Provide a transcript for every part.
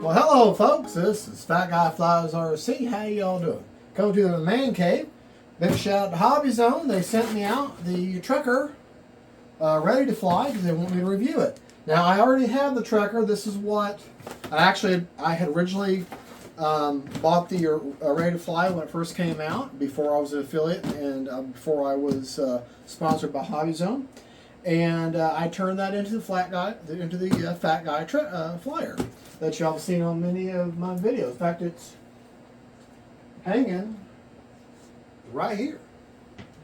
Well, hello folks, this is Fat Guy Flies RC. How y'all doing? Come to the man cave. Big shout out to HobbyZone. They sent me out the Trekker ready to fly because they want me to review it. Now I already have the Trekker. This is what I had originally bought the ready to fly when it first came out, before I was an affiliate and before I was sponsored by HobbyZone. And I turned that into the Fat Guy flyer that y'all have seen on many of my videos. In fact, it's hanging right here.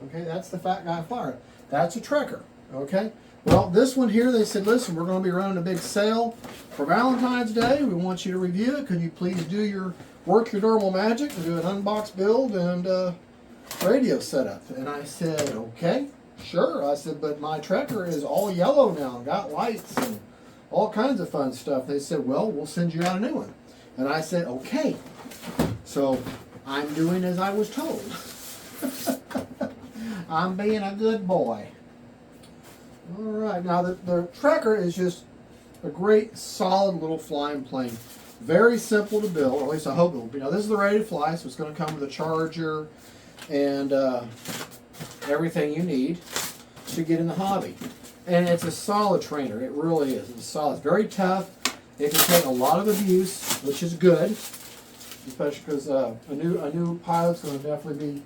Okay, that's the Fat Guy flyer. That's a Trekker. Okay. Well, this one here, they said, listen, we're going to be running a big sale for Valentine's Day. We want you to review it. Could you please work your normal magic and do an unbox build and radio setup? And I said, okay. Sure, I said, but my Trekker is all yellow now, got lights and all kinds of fun stuff. They said, well, we'll send you out a new one. And I said, okay. So I'm doing as I was told. I'm being a good boy. All right, now the Trekker is just a great, solid little flying plane. Very simple to build, or at least I hope it will be. Now this is the ready to fly, so it's going to come with a charger and everything you need to get in the hobby. And it's a solid trainer. It really is. It's solid. It's very tough. It can take a lot of abuse, which is good, especially because a new pilot's going to definitely be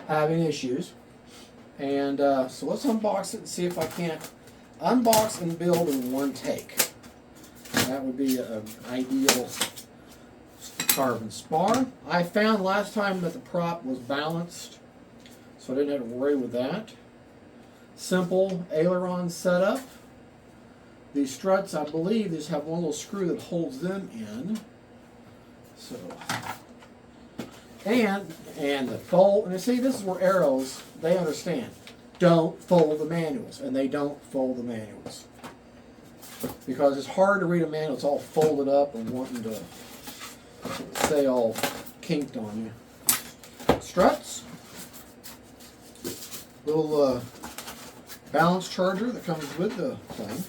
having issues. And so let's unbox it and see if I can't unbox and build in one take. That would be an ideal carbon spar. I found last time that the prop was balanced, so I didn't have to worry with that. Simple aileron setup. These struts, I believe, just have one little screw that holds them in. So, and the fold, and you see, this is where arrows, they understand. Don't fold the manuals, and they don't fold the manuals. Because it's hard to read a manual, it's all folded up and wanting to stay all kinked on you. Struts. Little balance charger that comes with the plane.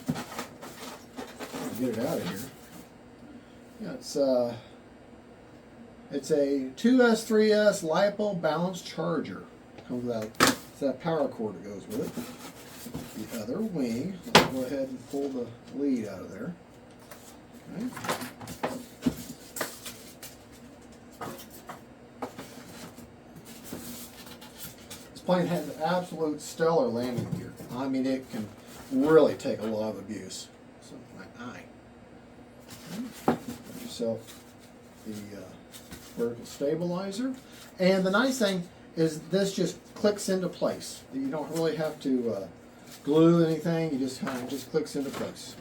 Get it out of here. Yeah, it's a 2S3S LiPo balance charger. Comes with that power cord that goes with it. The other wing. I'll go ahead and pull the lead out of there. Okay. Plane has absolute stellar landing gear. I mean, it can really take a lot of abuse. So my eye. Get yourself the vertical stabilizer. And the nice thing is this just clicks into place. You don't really have to glue anything. You just kind of just clicks into place.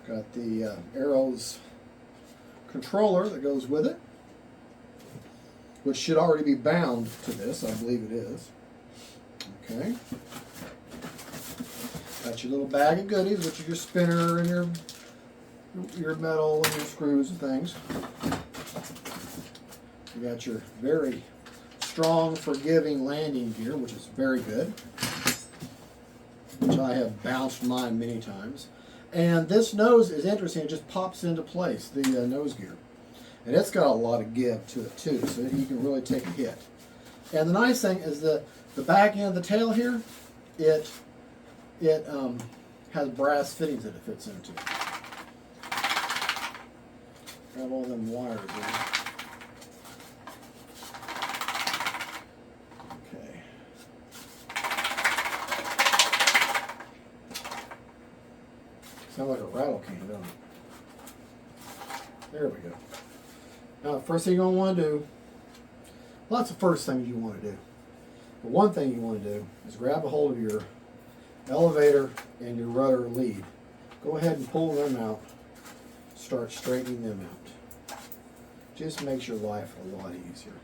Got the Arrows controller that goes with it, which should already be bound to this. I believe it is. Okay. Got your little bag of goodies, which is your spinner and your metal and your screws and things. You got your very strong, forgiving landing gear, which is very good, which I have bounced mine many times. And this nose is interesting. It just pops into place, the nose gear. And it's got a lot of give to it too, so you can really take a hit. And the nice thing is the back end of the tail here, it has brass fittings that it fits into. Got all them wires in. Okay. Sounds like a rattle can, don't it? There we go. Now, the first thing you're going to want to do, well, that's the first thing you want to do. But one thing you want to do is grab a hold of your elevator and your rudder lead. Go ahead and pull them out. Start straightening them out. Just makes your life a lot easier.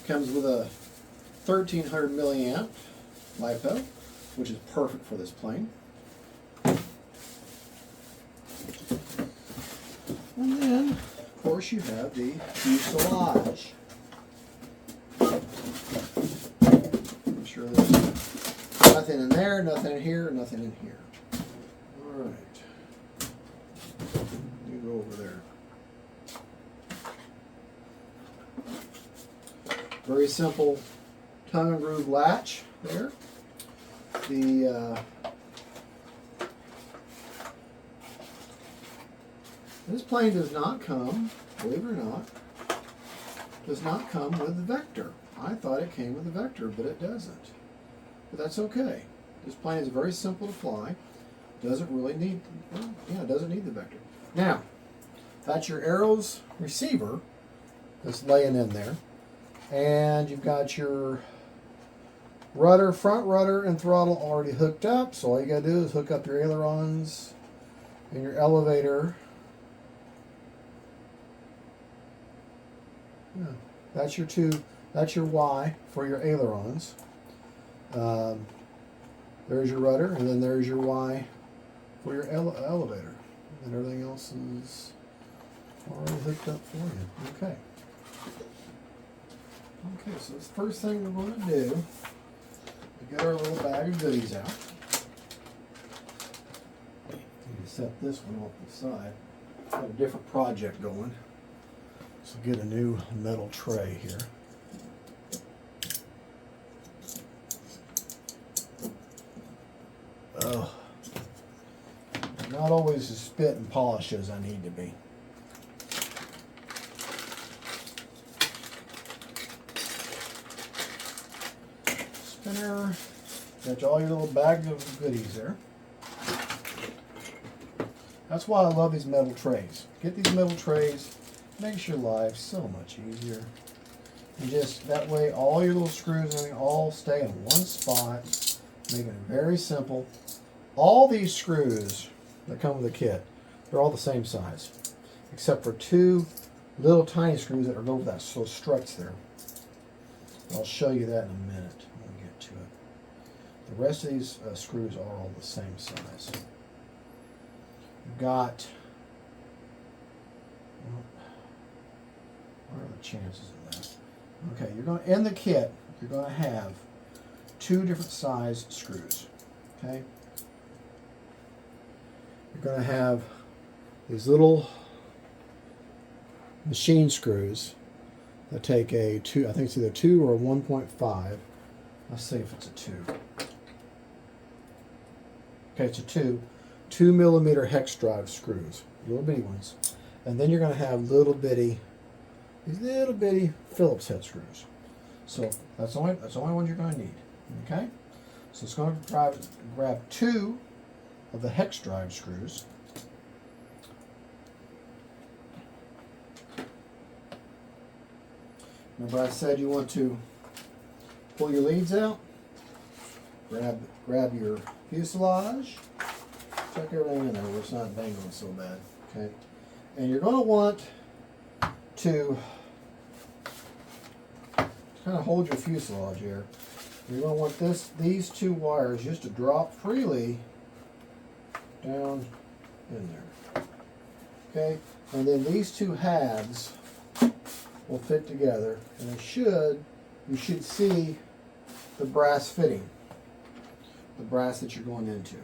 Comes with a 1300 milliamp LiPo, which is perfect for this plane. And then, of course, you have the fuselage. I'm sure there's Nothing in there, nothing in here, nothing in here. All right. You go over there. Very simple tongue and groove latch there. This plane does not come, believe it or not, does not come with the vector. I thought it came with the vector, but it doesn't. But that's okay. This plane is very simple to fly. Doesn't really need, well, yeah, it doesn't need the vector. Now, that's your arrows receiver that's laying in there. And you've got your rudder, front rudder and throttle already hooked up. So all you gotta do is hook up your ailerons and your elevator. Yeah, that's your that's your Y for your ailerons. There's your rudder, and then there's your Y for your elevator. And everything else is already hooked up for you. Okay. Okay, so the first thing we're going to do is get our little bag of goodies out. Need to set this one off to the side. Got a different project going. So get a new metal tray here. Oh, not always as spit and polish as I need to be. Spinner, got all your little bag of goodies there. That's why I love these metal trays. Get these metal trays, makes your life so much easier. And just that way all your little screws and everything all stay in one spot, making it very simple. All these screws that come with the kit, they're all the same size, except for two little tiny screws that are over that little struts there. I'll show you that in a minute when we get to it. The rest of these screws are all the same size. You've got, well, what are the chances of that? Okay, you're going to, in the kit, you're going to have two different size screws. Okay. You're going to have these little machine screws that take a 2, I think it's either 2 or a 1.5. Let's see if it's a 2. Okay, it's a 2 millimeter hex drive screws, little bitty ones. And then you're going to have these little bitty Phillips head screws. So that's the only one you're going to need. Okay? So it's going to grab 2 of the hex drive screws. Remember I said you want to pull your leads out, grab your fuselage, check everything in there where it's not dangling so bad. Okay? And you're going to want to kind of hold your fuselage here. You're going to want these 2 wires just to drop freely down in there. Okay, and then these 2 halves will fit together, and you should see the brass fitting, the brass that you're going into.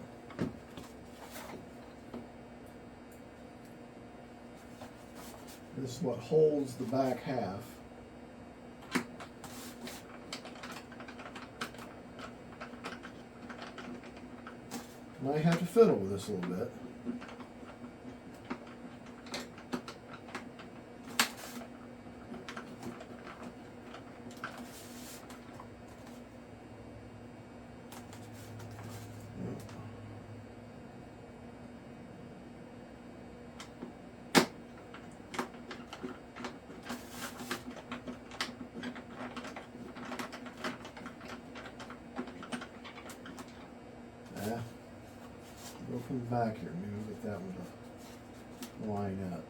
This is what holds the back half. Might have to fiddle with this a little bit. Go from the back here. Maybe we'll get that one to line up.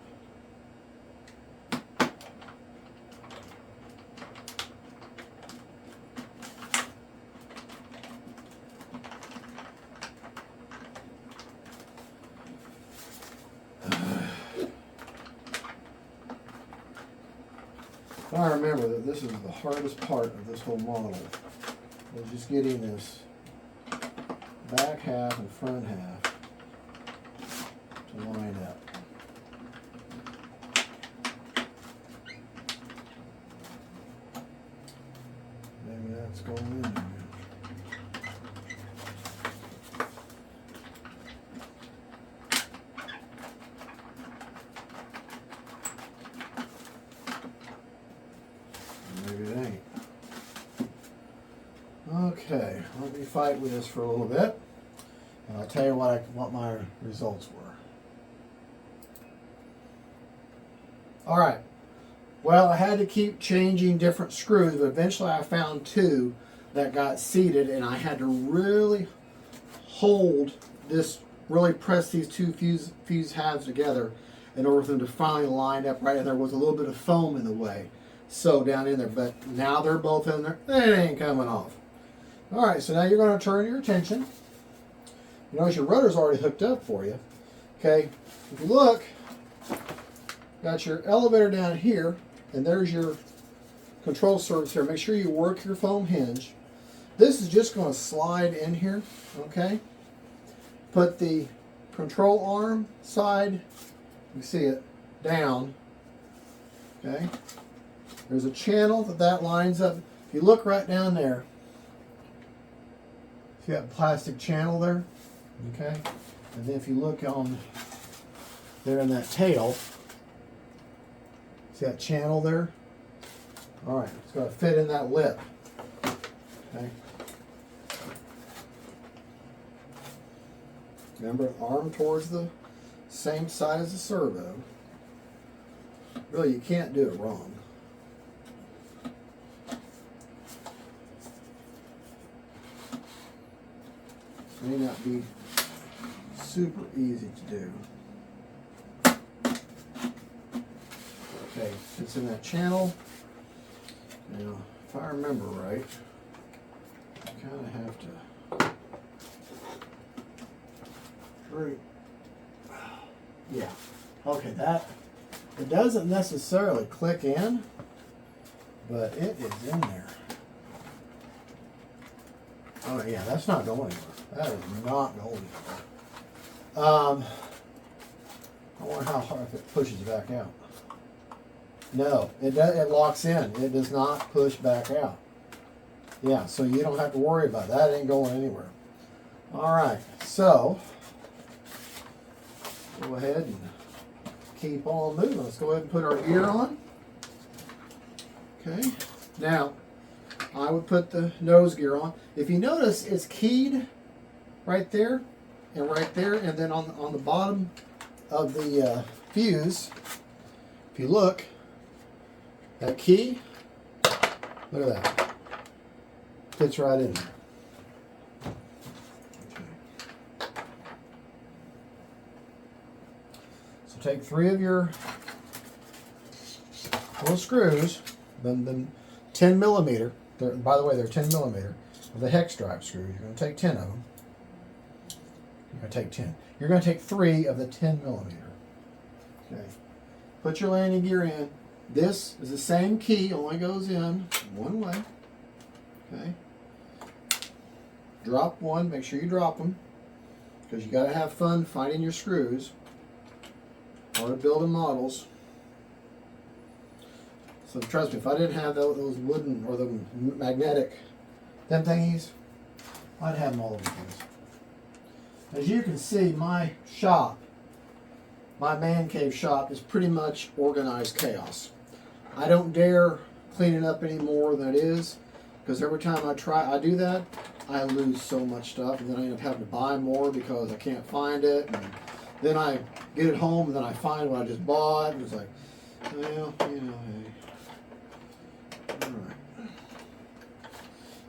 I remember that this is the hardest part of this whole model, is just getting this back half and front half to line up. Maybe that's going in there. Maybe it ain't. Okay, let me fight with this for a little bit, and I'll tell you what my results were. All right. Well, I had to keep changing different screws, but eventually I found two that got seated, and I had to really hold this, really press these two fuse halves together in order for them to finally line up right. And there was a little bit of foam in the way, so down in there. But now they're both in there. It ain't coming off. All right, so now you're going to turn your attention. You notice your rudder's already hooked up for you. Okay, if you look, got your elevator down here, and there's your control surface here. Make sure you work your foam hinge. This is just going to slide in here, okay? Put the control arm side, you see it, down, okay? There's a channel that lines up. If you look right down there, see that plastic channel there, okay? And then if you look on there in that tail, see that channel there? All right, it's got to fit in that lip. Okay. Remember, arm towards the same side as the servo. Really, you can't do it wrong. May not be super easy to do. Okay, it's in that channel. Now, if I remember right, I kind of have to. Yeah. Okay, that it doesn't necessarily click in, but it is in there. Oh yeah, that's not going anywhere. That is not going anywhere. I wonder how hard if it pushes back out. No, it locks in. It does not push back out. Yeah, so you don't have to worry about that. It ain't going anywhere. All right, so go ahead and keep on moving. Let's go ahead and put our gear on. Okay, now I would put the nose gear on. If you notice, it's keyed right there, and then on the bottom of the fuse, if you look, that key, look at that, fits right in there. Okay. So take 3 of your little screws, then 10 millimeter. By the way, they're 10 millimeter of the hex drive screws. You're going to take 10 of them. You're going to take 10. You're going to take 3 of the 10 millimeter. Okay. Put your landing gear in. This is the same key, only goes in one way. Okay. Drop one. Make sure you drop them, because you got to have fun finding your screws. Part of building models. So trust me, if I didn't have those wooden or the magnetic, them thingies, I'd have them all over the place. As you can see, my shop, my man cave shop, is pretty much organized chaos. I don't dare clean it up any more than it is, because every time I do that, I lose so much stuff, and then I end up having to buy more because I can't find it. And then I get it home, and then I find what I just bought, and it's like, well, you know, hey. Alright.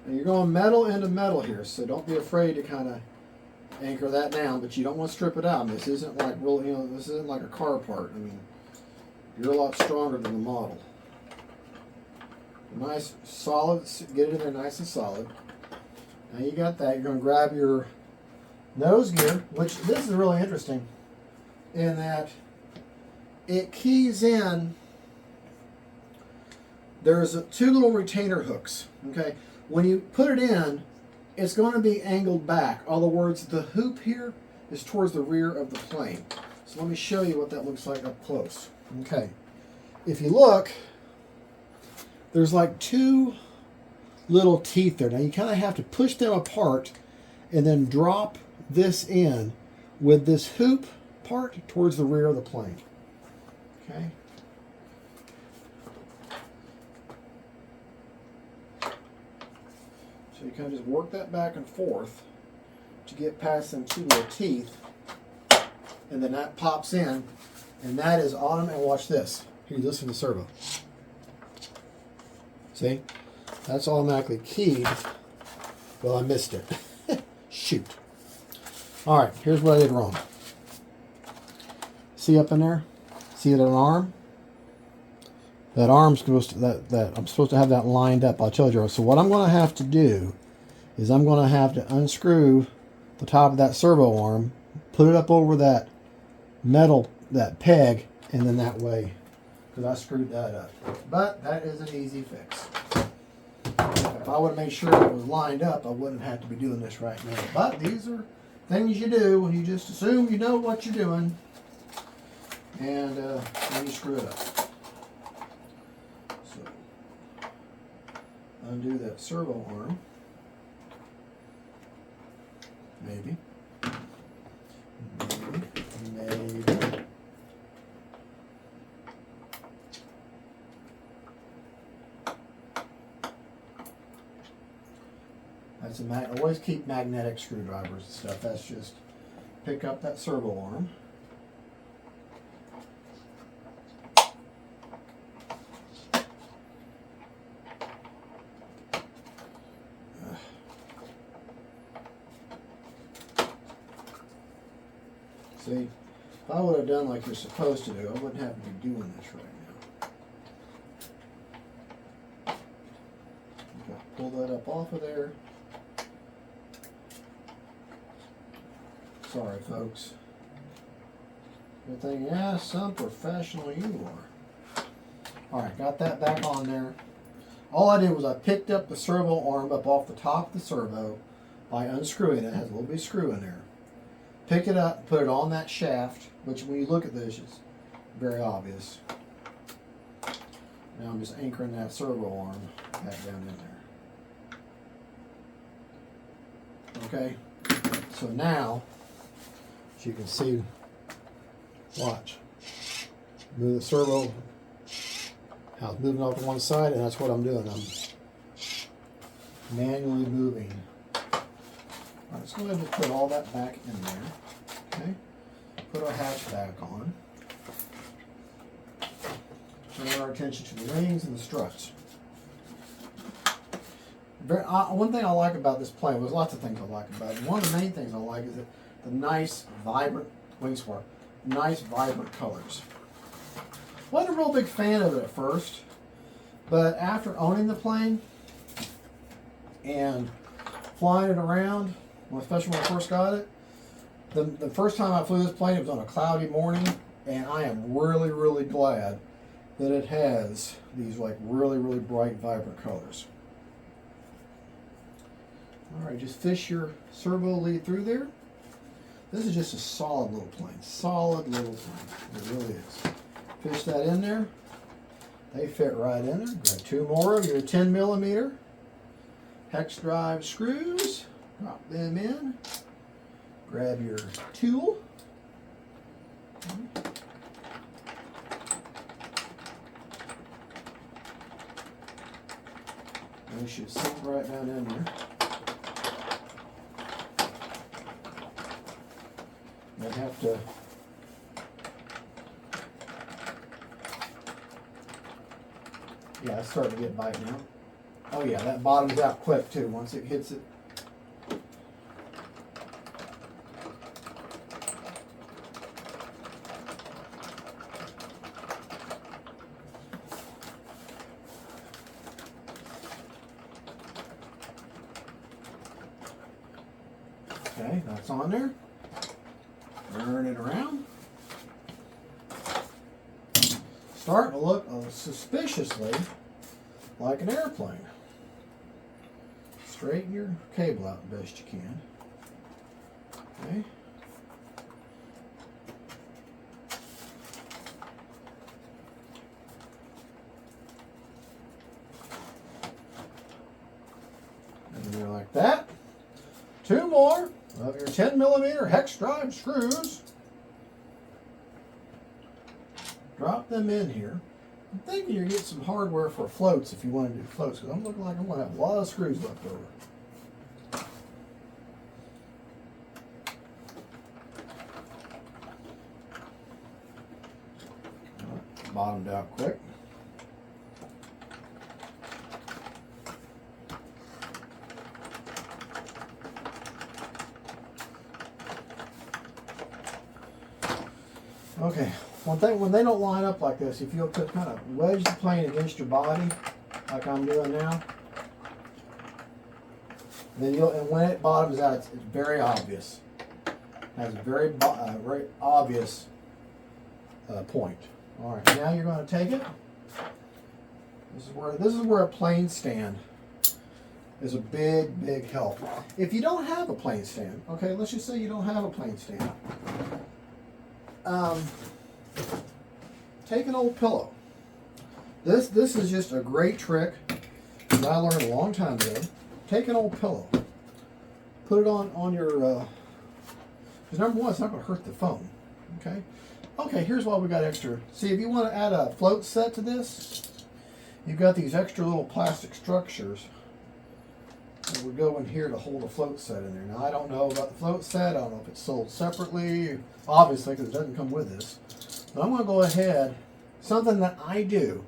And you're going metal into metal here, so don't be afraid to kind of anchor that down, but you don't want to strip it out. I mean, this isn't like real, this isn't like a car part. I mean, you're a lot stronger than the model. Nice, solid, get it in there nice and solid. Now you got that. You're going to grab your nose gear, which this is really interesting in that it keys in. There's 2 little retainer hooks. Okay, when you put it in, it's going to be angled back. In other words, the hoop here is towards the rear of the plane. So let me show you what that looks like up close. Okay, if you look, there's like two little teeth there. Now you kind of have to push them apart and then drop this in with this hoop part towards the rear of the plane. Okay. So you kind of just work that back and forth to get past them two little teeth, and then that pops in, and that is automatic. And watch this. Here, listen to the servo. See? That's automatically keyed. Well, I missed it. Shoot. All right, here's what I did wrong. See up in there? See that arm? That arm's supposed to, that I'm supposed to have that lined up. I'll tell you. So what I'm going to have to do is I'm going to have to unscrew the top of that servo arm, put it up over that metal, that peg, and then that way, because I screwed that up. But that is an easy fix. If I would have made sure it was lined up, I wouldn't have to be doing this right now. But these are things you do when you just assume you know what you're doing, and then you screw it up. So undo that servo arm. Maybe. That's a always keep magnetic screwdrivers and stuff. That's just pick up that servo arm. See, if I would have done like you're supposed to do, I wouldn't have to be doing this right now. Okay, pull that up off of there. Sorry, folks. Good thing, yeah, some professional you are. All right, got that back on there. All I did was I picked up the servo arm up off the top of the servo by unscrewing it. It has a little bit of screw in there. Pick it up, put it on that shaft, which when you look at this, it's very obvious. Now I'm just anchoring that servo arm back down in there. Okay, so now, as you can see, watch. Move the servo, how it's moving off to one side, and that's what I'm doing. I'm manually moving. All right, let's go ahead and put all that back in there. Okay, put our hatch back on. Turn our attention to the wings and the struts. One thing I like about this plane, there's lots of things I like about it. One of the main things I like is the nice, vibrant Wingspan, nice, vibrant colors. Wasn't a real big fan of it at first, but after owning the plane and flying it around, especially when I first got it, the first time I flew this plane, it was on a cloudy morning, and I am really, really glad that it has these like really, really bright, vibrant colors. All right, just fish your servo lead through there. This is just a solid little plane. Solid little plane. It really is. Fish that in there. They fit right in there. Grab two more of your 10mm hex drive screws. Drop them in. Grab your tool. They should sink right down in there. I have to yeah, it's starting to get bite now. Oh yeah, that bottoms out quick too once it hits it. Okay, that's on there. Turn it around. Starting to look suspiciously like an airplane. straighten your cable out the best you can. Okay. And there like that. 2 more of your 10mm hex drive screws. Drop them in here. I'm thinking you're getting some hardware for floats if you want to do floats, because I'm looking like I'm going to have a lot of screws left over. Bottomed out quick. Okay, one thing, when they don't line up like this, if you'll kind of wedge the plane against your body, like I'm doing now, then and when it bottoms out, it's very obvious. It has a very obvious point. All right, now you're going to take it. This is where a plane stand is a big help. If you don't have a plane stand, okay, let's just say you don't have a plane stand. Take an old pillow. This is just a great trick that I learned a long time ago. Take an old pillow. Put it on your, because number one, it's not going to hurt the foam. Okay? Okay, here's why we got extra. See, if you want to add a float set to this, you've got these extra little plastic structures that would go in here to hold a float set in there. Now, I don't know about the float set. I don't know if it's sold separately, obviously, because it doesn't come with this. But I'm going to go ahead, something that I do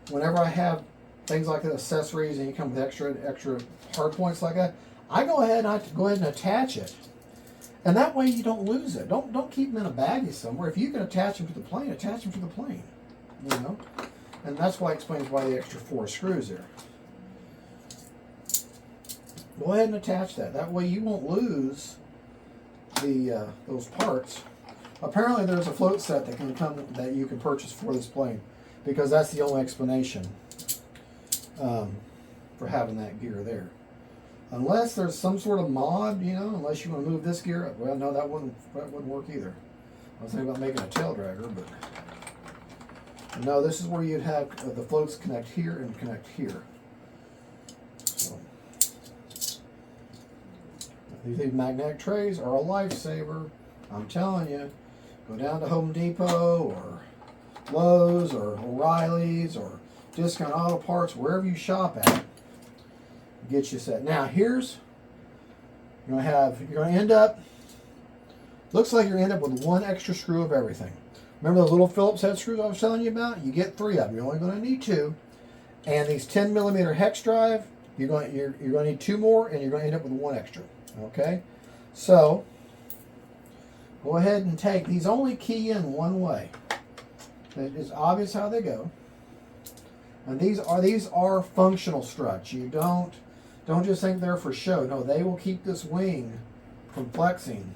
whenever I have things like accessories and you come with extra hard points like that, I go ahead and attach it. And that way you don't lose it. Don't keep them in a baggie somewhere. If you can attach them to the plane, attach them to the plane. You know? And that's why it explains why the extra 4 screws there. Go ahead and attach that. That way you won't lose the those parts. Apparently there's a float set that can come that you can purchase for this plane, because that's the only explanation for having that gear there. Unless there's some sort of mod, you know, unless you want to move this gear up. Well, no, that wouldn't work either. I was thinking about making a tail dragger, but no, this is where you'd have the floats connect here and connect here. So these magnetic trays are a lifesaver. I'm telling you, go down to Home Depot or Lowe's or O'Reilly's or Discount Auto Parts, wherever you shop at, get you set. Now here's, you're going to end up, looks like you're going to end up with 1 extra screw of everything. Remember those little Phillips head screws I was telling you about? You get 3 of them. You're only going to need 2. And these 10mm hex drive, you're going to need 2 more, and you're going to end up with 1 extra. Okay? So, go ahead and take, these only key in one way. It's obvious how they go. And these are functional struts. You don't just think they're for show. No, they will keep this wing from flexing.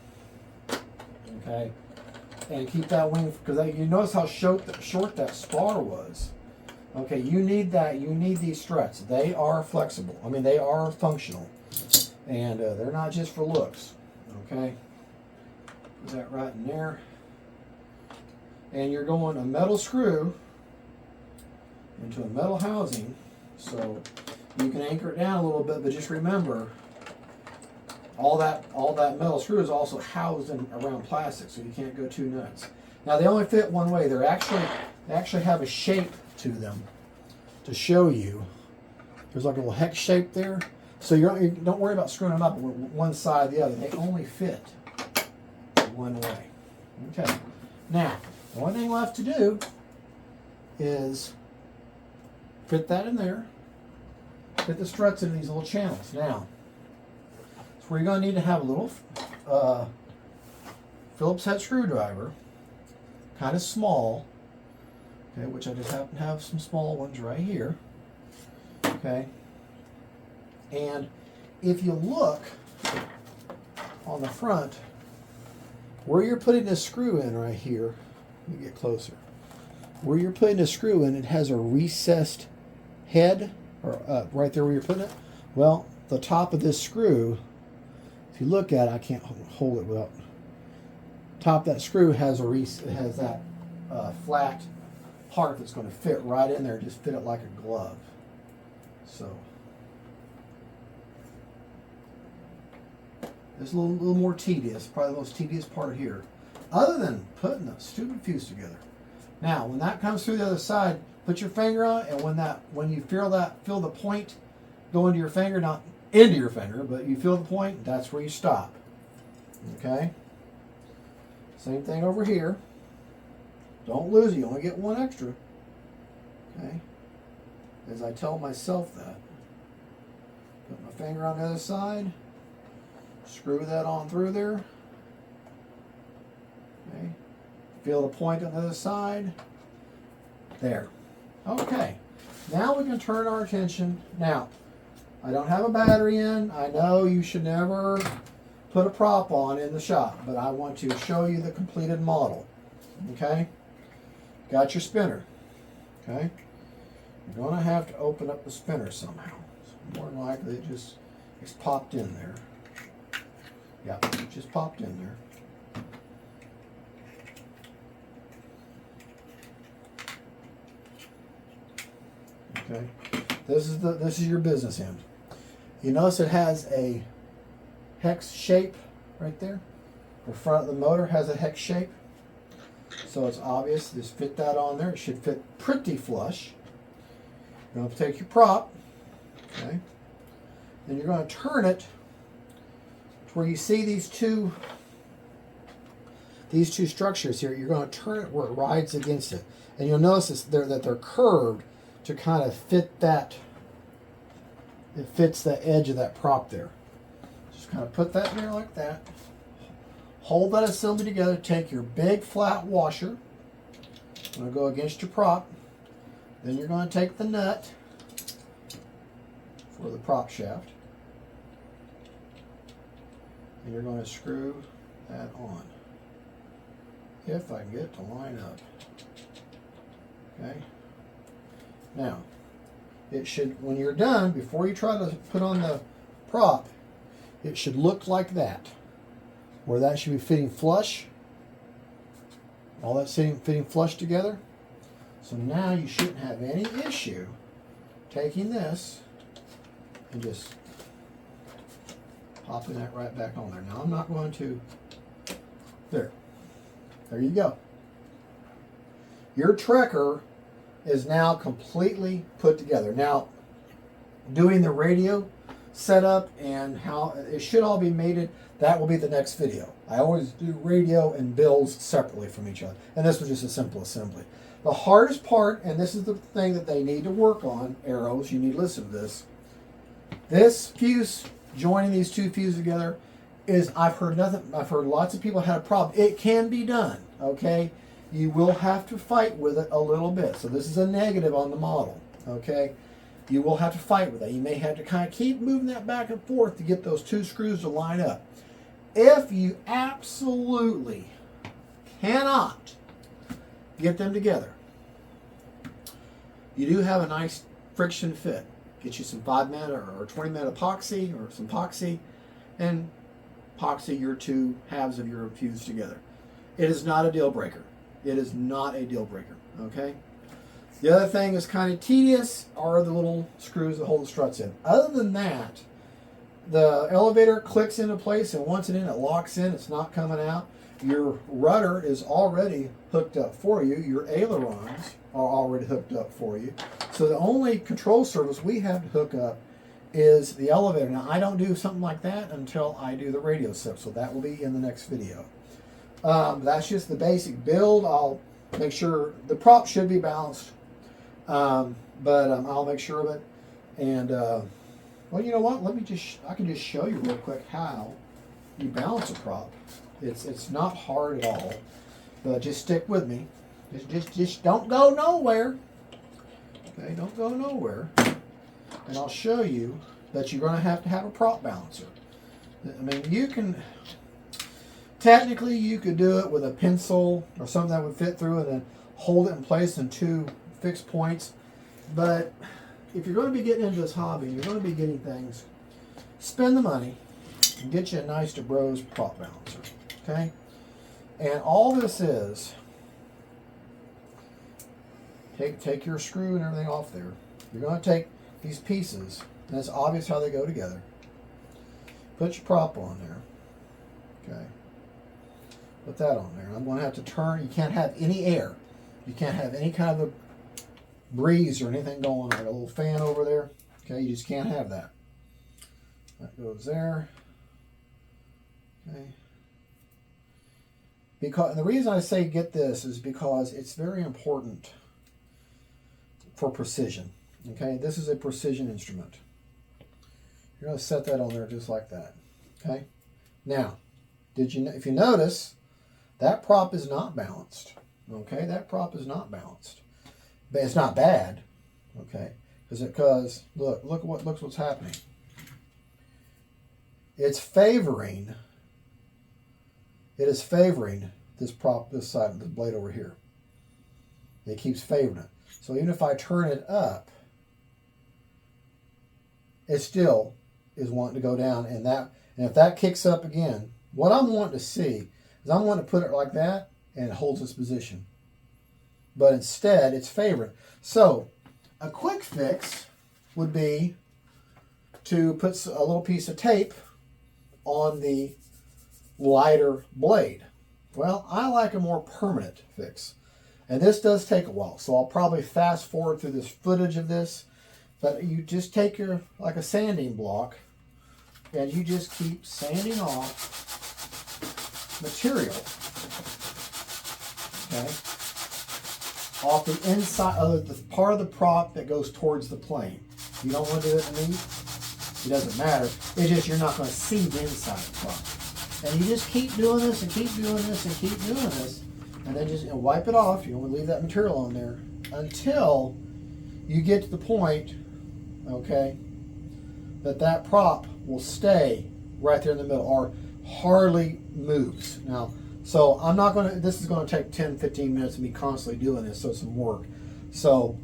Okay? And keep that wing, because you notice how short that spar was. Okay, you need that. You need these struts. They are flexible. I mean, they are functional. And they're not just for looks. Okay? Put that right in there. And you're going a metal screw into a metal housing, so you can anchor it down a little bit, but just remember, all that metal screw is also housed around plastic, so you can't go too nuts. Now they only fit one way. They actually have a shape to them to show you. There's like a little hex shape there, so you don't worry about screwing them up one side or the other. They only fit one way. Okay. Now the only thing left to do is fit that in there. Fit the struts in these little channels. Now, that's where you're going to need to have a little Phillips head screwdriver, kind of small, okay, which I just happen to have some small ones right here, okay. And if you look on the front, where you're putting this screw in right here, let me get closer. Where you're putting the screw in, it has a recessed head, or right there where you're putting it. Well, the top of this screw, if you look at it, I can't hold it without. Top of that screw has that flat part that's going to fit right in there, just fit it like a glove. So it's a little more tedious, probably the most tedious part here, other than putting the stupid fuse together. Now, when that comes through the other side, put your finger on it, and when you feel the point go into your finger, not into your finger, but you feel the point, that's where you stop. Okay? Same thing over here. Don't lose it. You only get one extra. Okay? As I tell myself that. Put my finger on the other side. Screw that on through there. Okay? Feel the point on the other side. There. Okay. Now we can turn our attention. Now, I don't have a battery in. I know you should never put a prop on in the shop, but I want to show you the completed model. Okay? Got your spinner. Okay? You're going to have to open up the spinner somehow. So more than likely it's popped in there. Yeah, it just popped in there. Okay? This is your business end. You notice it has a hex shape right there. The front of the motor has a hex shape. So it's obvious. Just fit that on there. It should fit pretty flush. You're going to take your prop. Okay. Then you're going to turn it to where you see these two structures here. You're going to turn it where it rides against it. And you'll notice that they're curved to kind of fit that. It fits the edge of that prop there. Just kind of put that in there like that. Hold that assembly together. Take your big flat washer. It's going to go against your prop. Then you're going to take the nut for the prop shaft. And you're going to screw that on. If I can get it to line up. Okay. Now, it should, when you're done, before you try to put on the prop, it should look like that. Where that should be fitting flush. All that's fitting flush together. So now you shouldn't have any issue taking this and just popping that right back on there. Now I'm not going to, there you go. Your trekker is now completely put together. Now, doing the radio setup and how it should all be mated, that will be the next video. I always do radio and bills separately from each other. And this was just a simple assembly. The hardest part, and this is the thing that they need to work on, arrows, you need to listen to this. This fuse, joining these two fuses together, is, I've heard lots of people had a problem. It can be done, okay? You will have to fight with it a little bit. So this is a negative on the model, okay? You will have to fight with that. You may have to kind of keep moving that back and forth to get those two screws to line up. If you absolutely cannot get them together, you do have a nice friction fit. Get you some 5-minute or 20-minute epoxy or some epoxy and epoxy your two halves of your fuse together. It is not a deal breaker. It is not a deal breaker, okay? The other thing that's kind of tedious are the little screws that hold the struts in. Other than that, the elevator clicks into place, and once it's in, it locks in. It's not coming out. Your rudder is already hooked up for you. Your ailerons are already hooked up for you. So the only control surface we have to hook up is the elevator. Now, I don't do something like that until I do the radio step, so that will be in the next video. That's just the basic build. I'll make sure the prop should be balanced, but I'll make sure of it. And well, you know what? I can just show you real quick how you balance a prop. It's not hard at all, but just stick with me. Just don't go nowhere. Okay, don't go nowhere. And I'll show you that you're going to have a prop balancer. I mean, technically you could do it with a pencil or something that would fit through and then hold it in place in two fixed points. But if you're going to be getting into this hobby, you're going to be getting things spend the money and get you a nice DeBros prop balancer. Okay? And all this is, take your screw and everything off there. You're going to take these pieces, and it's obvious how they go together. Put your prop on there. Okay. Put that on there. I'm going to have to turn. You can't have any air. You can't have any kind of a breeze or anything going on. A little fan over there. Okay, you just can't have that. That goes there. Okay. Because the reason I say get this is because it's very important for precision. Okay, this is a precision instrument. You're going to set that on there just like that. Okay. Now, if you notice, that prop is not balanced. Okay, that prop is not balanced, but it's not bad. Okay, because look what's happening. It is favoring this prop, this side of the blade over here. It keeps favoring it. So even if I turn it up, it still is wanting to go down, and if that kicks up again, what I'm wanting to see is I'm wanting to put it like that, and it holds its position. But instead, it's favoring. So a quick fix would be to put a little piece of tape on the lighter blade. Well, I like a more permanent fix. And this does take a while, so I'll probably fast forward through this footage of this. But you just take like a sanding block, and you just keep sanding off material, okay, off the inside of the part of the prop that goes towards the plane. You don't want to do it underneath. It doesn't matter. It's just you're not going to see the inside of the prop. And you just keep doing this and keep doing this and keep doing this, and then just wipe it off. You don't want to leave that material on there until you get to the point, okay, that prop will stay right there in the middle or hardly moves. Now, so I'm not going to, this is going to take 10-15 minutes of me constantly doing this, so it's some work. So,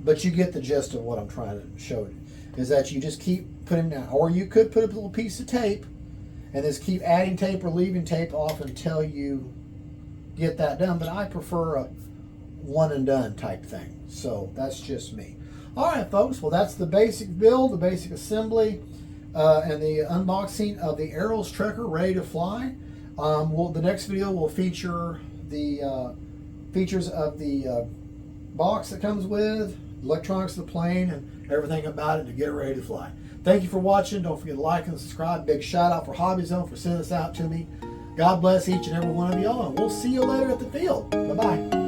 but you get the gist of what I'm trying to show you, is that you just keep putting down, or you could put a little piece of tape and just keep adding tape or leaving tape off until you get that done. But I prefer a one and done type thing. So that's just me. All right, folks. Well, that's the basic build, the basic assembly, and the unboxing of the Ailerons Trekker ready to fly. The next video will feature the features of the box that comes with, electronics of the plane, and everything about it to get it ready to fly. Thank you for watching. Don't forget to like and subscribe. Big shout out for HobbyZone for sending this out to me. God bless each and every one of y'all, and we'll see you later at the field. Bye-bye.